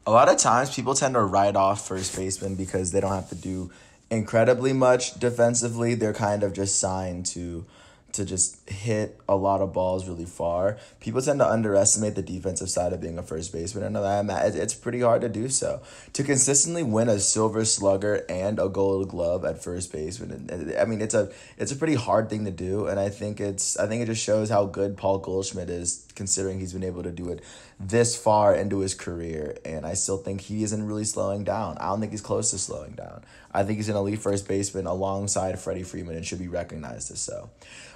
A lot of times people tend to write off first baseman because they don't have to do incredibly much defensively. They're kind of just signed to just hit a lot of balls really far. People tend to underestimate the defensive side of being a first baseman, and it's pretty hard to do so. To consistently win a Silver Slugger and a Gold Glove at first baseman, I mean, it's a pretty hard thing to do, and I think it just shows how good Paul Goldschmidt is, considering he's been able to do it this far into his career, and I still think he isn't really slowing down. I don't think he's close to slowing down. I think he's an elite first baseman alongside Freddie Freeman and should be recognized as so.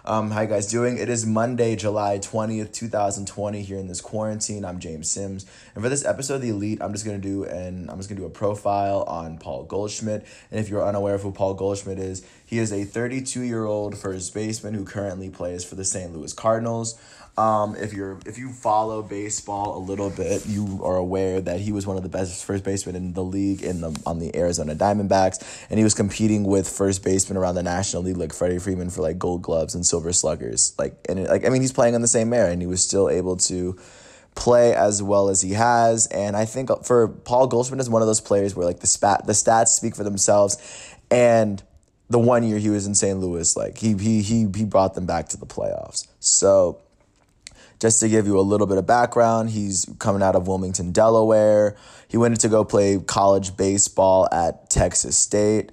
How you guys doing? It is Monday, July 20th, 2020 here in this quarantine. I'm James Sims. And for this episode of The Elite, I'm just going to do a profile on Paul Goldschmidt. And if you're unaware of who Paul Goldschmidt is, he is a 32-year-old first baseman who currently plays for the St. Louis Cardinals. If you follow baseball a little bit, you are aware that he was one of the best first basemen in the league on the Arizona Diamondbacks, and he was competing with first basemen around the National League like Freddie Freeman for like Gold Gloves and Silver Sluggers. He's playing on the same era, and he was still able to play as well as he has. And I think for Paul Goldschmidt is one of those players where like the stats speak for themselves, and the 1 year he was in St. Louis, like he brought them back to the playoffs. So, just to give you a little bit of background, he's coming out of Wilmington, Delaware. He went to go play college baseball at Texas State,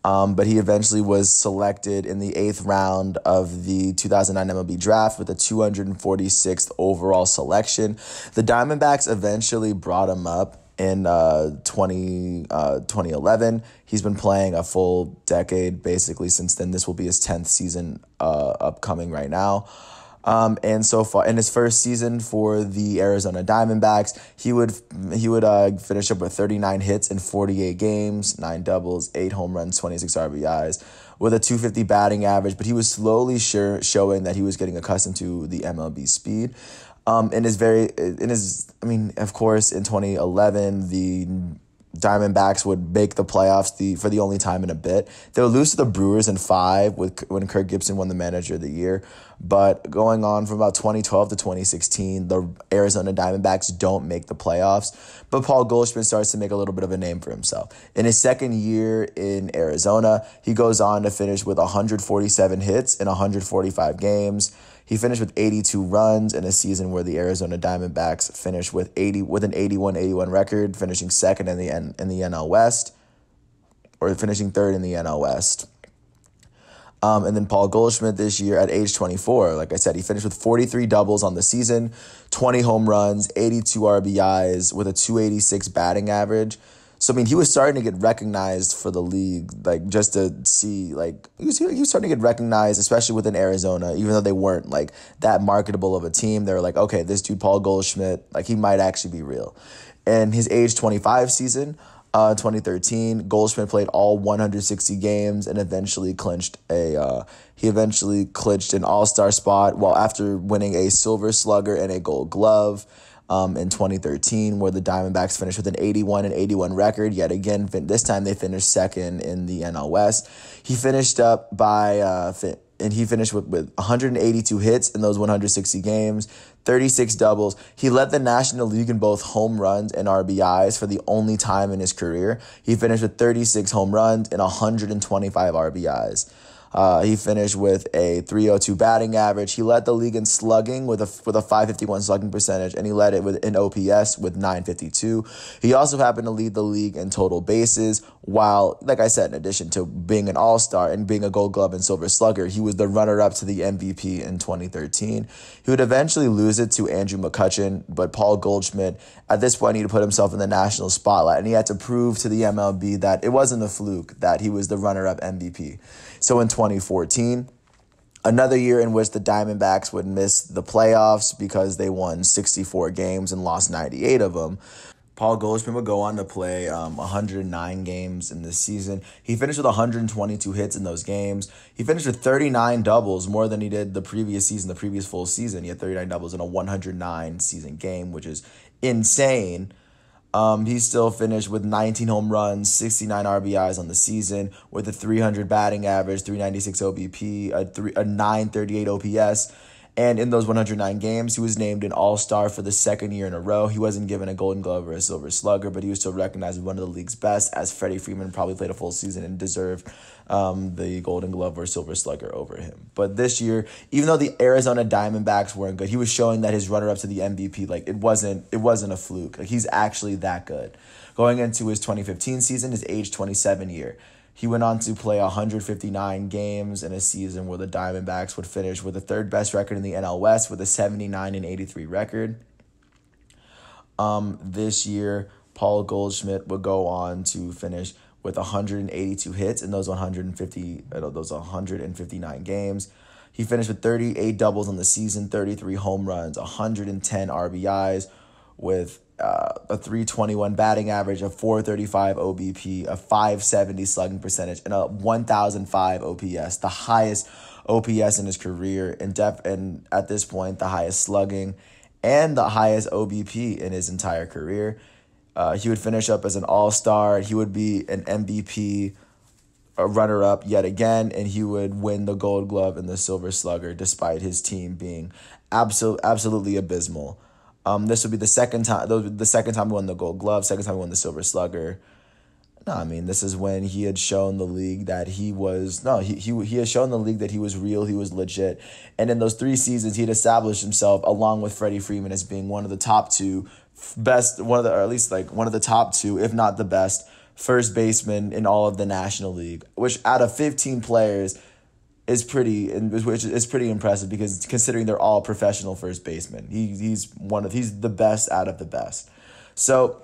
but he eventually was selected in the 8th round of the 2009 MLB draft with the 246th overall selection. The Diamondbacks eventually brought him up in 2011. He's been playing a full decade basically since then. This will be his 10th season upcoming right now. And so far in his first season for the Arizona Diamondbacks, he would finish up with 39 hits in 48 games, 9 doubles, 8 home runs, 26 RBIs, with a 250 batting average. But he was slowly showing that he was getting accustomed to the MLB speed. Of course, in 2011, the Diamondbacks would make the playoffs for the only time in a bit. They would lose to the Brewers in 5 when Kirk Gibson won the Manager of the Year. But going on from about 2012 to 2016, the Arizona Diamondbacks don't make the playoffs. But Paul Goldschmidt starts to make a little bit of a name for himself. In his second year in Arizona, he goes on to finish with 147 hits in 145 games. He finished with 82 runs in a season where the Arizona Diamondbacks finished with an 81-81 record, finishing second in the NL West, or finishing third in the NL West. And then Paul Goldschmidt this year at age 24, like I said, he finished with 43 doubles on the season, 20 home runs, 82 RBIs with a 286 batting average. So, I mean, he was starting to get recognized for the league, like, just to see, like, he was starting to get recognized, especially within Arizona, even though they weren't, like, that marketable of a team. They were like, okay, this dude, Paul Goldschmidt, like, he might actually be real. In his age 25 season, 2013, Goldschmidt played all 160 games and eventually clinched an all-star spot while after winning a Silver Slugger and a Gold Glove. In 2013, where the Diamondbacks finished with an 81-81 record. Yet again, this time they finished second in the NL West. He finished up he finished with 182 hits in those 160 games, 36 doubles. He led the National League in both home runs and RBIs for the only time in his career. He finished with 36 home runs and 125 RBIs. He finished with a 302 batting average. He led the league in slugging with a 551 slugging percentage, and he led it in OPS with 952. He also happened to lead the league in total bases, while, like I said, in addition to being an all-star and being a Gold Glove and Silver Slugger, he was the runner-up to the MVP in 2013. He would eventually lose it to Andrew McCutchen, but Paul Goldschmidt, at this point, needed to put himself in the national spotlight, and he had to prove to the MLB that it wasn't a fluke, that he was the runner-up MVP. So in 2014, another year in which the Diamondbacks would miss the playoffs because they won 64 games and lost 98 of them, Paul Goldschmidt would go on to play 109 games in this season. He finished with 122 hits in those games. He finished with 39 doubles, more than he did the previous full season. He had 39 doubles in a 109 season game, which is insane. He still finished with 19 home runs, 69 RBIs on the season, with a 300 batting average, 396 OBP, a 938 OPS. And in those 109 games, he was named an All-Star for the second year in a row. He wasn't given a Golden Glove or a Silver Slugger, but he was still recognized as one of the league's best, as Freddie Freeman probably played a full season and deserved the Golden Glove or Silver Slugger over him. But this year, even though the Arizona Diamondbacks weren't good, he was showing that his runner-up to the MVP, like, it wasn't a fluke. Like, he's actually that good. Going into his 2015 season, his age 27 year, he went on to play 159 games in a season where the Diamondbacks would finish with the third best record in the NL West with a 79-83 record. This year, Paul Goldschmidt would go on to finish with 182 hits in those 159 games. He finished with 38 doubles on the season, 33 home runs, 110 RBIs, with a 321 batting average, a 435 OBP, a 570 slugging percentage, and a 1005 OPS, the highest OPS in his career, and at this point, the highest slugging and the highest OBP in his entire career. He would finish up as an all-star. He would be an MVP, a runner-up yet again, and he would win the Gold Glove and the Silver Slugger despite his team being absolutely abysmal. This would be the second time he won the Gold Glove, second time he won the Silver Slugger. No, I mean, this is when he had shown the league that he had shown the league that he was real, he was legit. And in those 3 seasons, he had established himself along with Freddie Freeman as being one of the top 2 best, one of the top 2, if not the best, first baseman in all of the National League, which out of 15 players is pretty impressive, because considering they're all professional first basemen, he's the best out of the best. So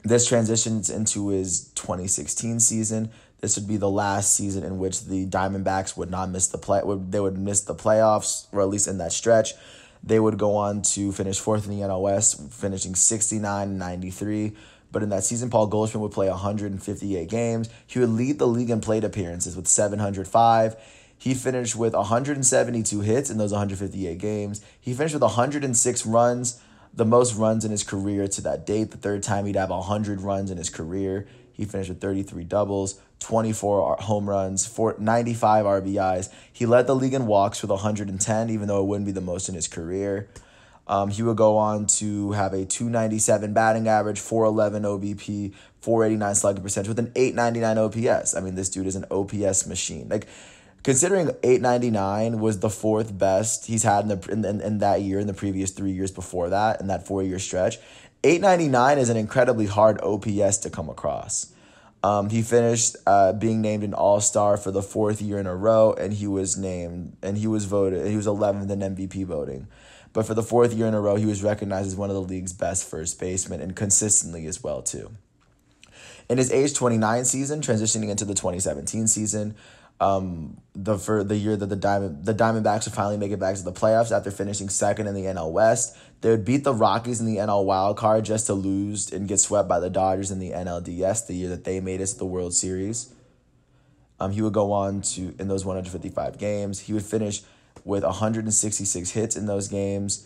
this transitions into his 2016 season. This would be the last season in which the Diamondbacks would not miss they would miss the playoffs, or at least in that stretch. They would go on to finish 4th in the NL West, finishing 69-93. But in that season, Paul Goldschmidt would play 158 games. He would lead the league in plate appearances with 705. He finished with 172 hits in those 158 games. He finished with 106 runs, the most runs in his career to that date. The third time he'd have 100 runs in his career. He finished with 33 doubles, 24 home runs, 95 RBIs. He led the league in walks with 110, even though it wouldn't be the most in his career. He would go on to have a 297 batting average, 411 OBP, 489 slugging percentage with an 899 OPS. I mean, this dude is an OPS machine. Like, considering 899 was the 4th best he's had in that year, in the previous 3 years before that, in that 4-year stretch, 899 is an incredibly hard OPS to come across. He finished being named an All-Star for the 4th year in a row, and he was 11th in MVP voting. But for the 4th year in a row, he was recognized as one of the league's best first basemen, and consistently as well, too. In his age 29 season, transitioning into the 2017 season, for the year that the Diamondbacks would finally make it back to the playoffs after finishing 2nd in the NL West. They would beat the Rockies in the NL Wild Card just to lose and get swept by the Dodgers in the NLDS the year that they made it to the World Series. He would go on to, in those 155 games, he would finish with 166 hits in those games.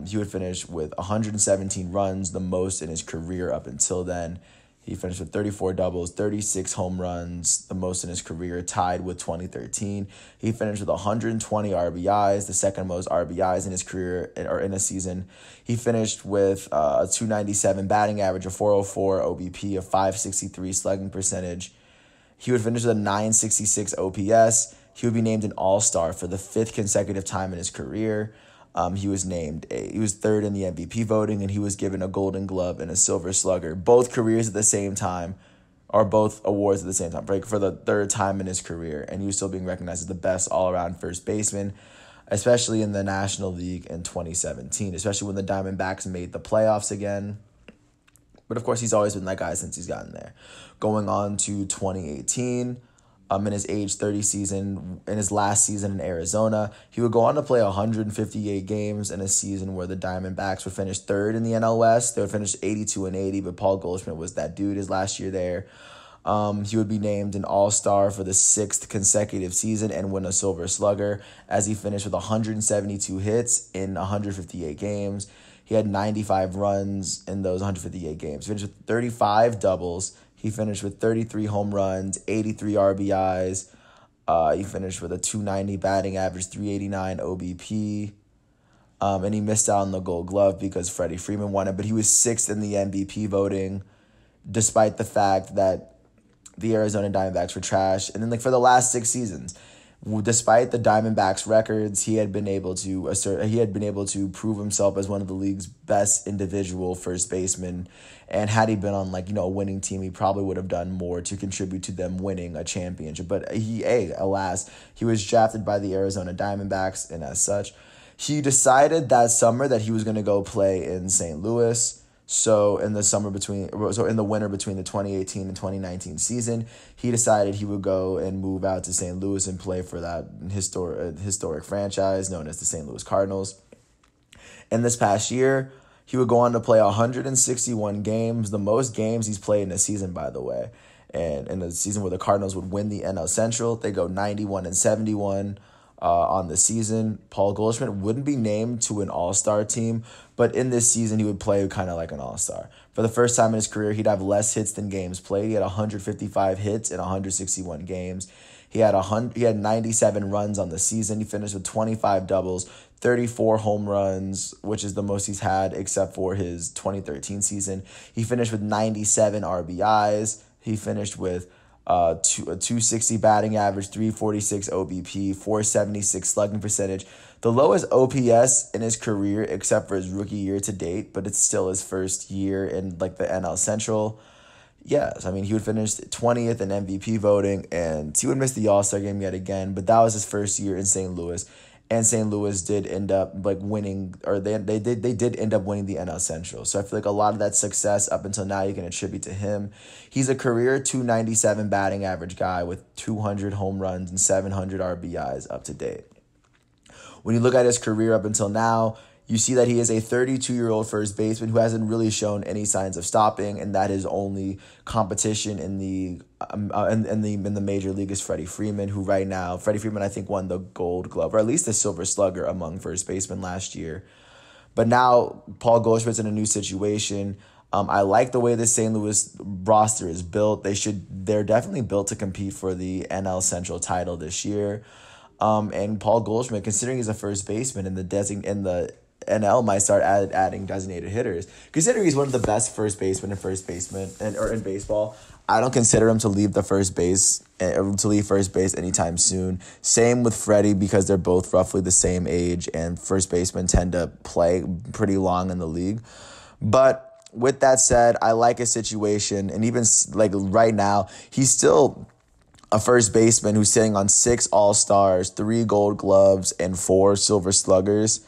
He would finish with 117 runs, the most in his career up until then. He finished with 34 doubles, 36 home runs, the most in his career, tied with 2013. He finished with 120 RBIs, the second most RBIs in his career or in a season. He finished with a 297 batting average, a 404 OBP, a 563 slugging percentage. He would finish with a 966 OPS. He would be named an All-Star for the 5th consecutive time in his career. He was 3rd in the MVP voting, and he was given a Golden Glove and a Silver Slugger, both careers at the same time, or both awards at the same time, right, for the 3rd time in his career. And he was still being recognized as the best all-around first baseman, especially in the National League in 2017, especially when the Diamondbacks made the playoffs again. But of course, he's always been that guy since he's gotten there. Going on to 2018, in his age 30 season, in his last season in Arizona, he would go on to play 158 games in a season where the Diamondbacks would finish 3rd in the NL West. They would finish 82-80, but Paul Goldschmidt was that dude his last year there. He would be named an All-Star for the 6th consecutive season and win a Silver Slugger, as he finished with 172 hits in 158 games. He had 95 runs in those 158 games. He finished with 35 doubles. He finished with 33 home runs, 83 RBIs, He finished with a 290 batting average, 389 OBP. And he missed out on the Gold Glove because Freddie Freeman won it, but he was sixth in the MVP voting, despite the fact that the Arizona Diamondbacks were trash. And then, like, for the last 6 seasons, despite the Diamondbacks' records, he had been able to prove himself as one of the league's best individual first basemen. And had he been on, like, a winning team, he probably would have done more to contribute to them winning a championship. But alas, he was drafted by the Arizona Diamondbacks, and as such, he decided that summer that he was going to go play in St. Louis. So in the winter between the 2018 and 2019 season, he decided he would go and move out to St. Louis and play for that historic franchise known as the St. Louis Cardinals. And this past year, he would go on to play 161 games, the most games he's played in a season, by the way. And in the season where the Cardinals would win the NL Central, they go 91-71. On the season. Paul Goldschmidt wouldn't be named to an all-star team, but in this season, he would play kind of like an all-star. For the first time in his career, he'd have less hits than games played. He had 155 hits in 161 games. He had 97 runs on the season. He finished with 25 doubles, 34 home runs, which is the most he's had except for his 2013 season. He finished with 97 RBIs. He finished with a 260 batting average, 346 OBP, 476 slugging percentage. The lowest OPS in his career, except for his rookie year to date, but it's still his first year in, like, the NL Central. Yes, I mean, he would finish 20th in MVP voting, and he would miss the All-Star game yet again, but that was his first year in St. Louis. And St. Louis did end up, like, winning, or they did end up winning the NL Central. So I feel like a lot of that success up until now you can attribute to him. He's a career 297 batting average guy with 200 home runs and 700 RBIs up to date. When you look at his career up until now, you see that he is a 32-year-old first baseman who hasn't really shown any signs of stopping, and that his only competition in the major league is Freddie Freeman, who right now, Freddie Freeman, I think, won the Gold Glove, or at least the Silver Slugger among first basemen last year. But now Paul Goldschmidt's in a new situation. I like the way the St. Louis roster is built. They're definitely built to compete for the NL Central title this year. And Paul Goldschmidt, considering he's a first baseman in the NL, might start adding designated hitters. Considering he's one of the best first basemen in baseball, I don't consider him to leave first base anytime soon. Same with Freddie, because they're both roughly the same age, and first basemen tend to play pretty long in the league. But with that said, I like his situation, and even like right now, he's still a first baseman who's sitting on 6 All-Stars, 3 Gold Gloves, and 4 Silver Sluggers.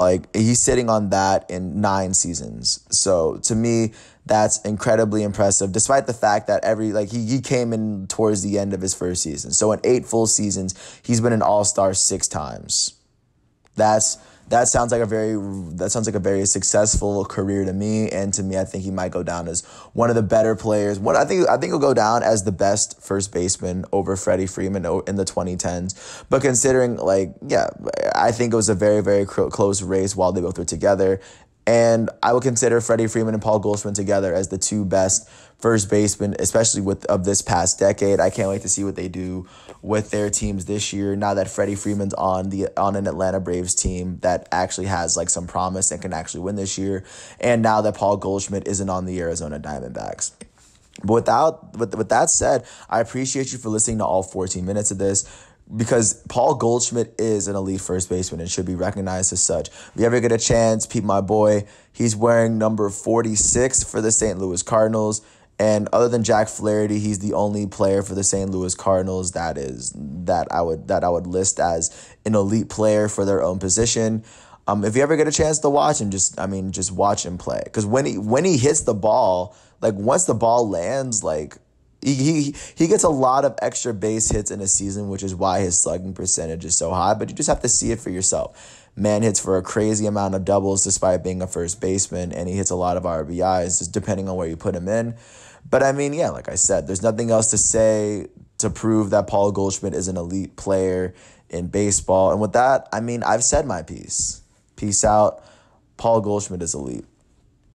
Like, he's sitting on that in 9 seasons. So to me, that's incredibly impressive, despite the fact that he came in towards the end of his first season. So in 8 full seasons, he's been an All-Star 6 times. That sounds like a very successful career to me, and to me, I think he might go down as one of the better players. I think he'll go down as the best first baseman over Freddie Freeman in the 2010s. But considering, I think it was a very, very close race while they both were together. And I would consider Freddie Freeman and Paul Goldschmidt together as the 2 best first basemen, especially of this past decade. I can't wait to see what they do with their teams this year, now that Freddie Freeman's on an Atlanta Braves team that actually has some promise and can actually win this year, and now that Paul Goldschmidt isn't on the Arizona Diamondbacks. But with that said, I appreciate you for listening to all 14 minutes of this, because Paul Goldschmidt is an elite first baseman and should be recognized as such. If you ever get a chance, peep my boy. He's wearing number 46 for the St. Louis Cardinals. And other than Jack Flaherty, he's the only player for the St. Louis Cardinals that I would list as an elite player for their own position. If you ever get a chance to watch him, just watch him play. Because when he hits the ball, once the ball lands, he gets a lot of extra base hits in a season, which is why his slugging percentage is so high. But you just have to see it for yourself. Man hits for a crazy amount of doubles despite being a first baseman, and he hits a lot of RBIs, just depending on where you put him in. But I mean, like I said, there's nothing else to say to prove that Paul Goldschmidt is an elite player in baseball. And with that, I mean, I've said my piece. Peace out. Paul Goldschmidt is elite.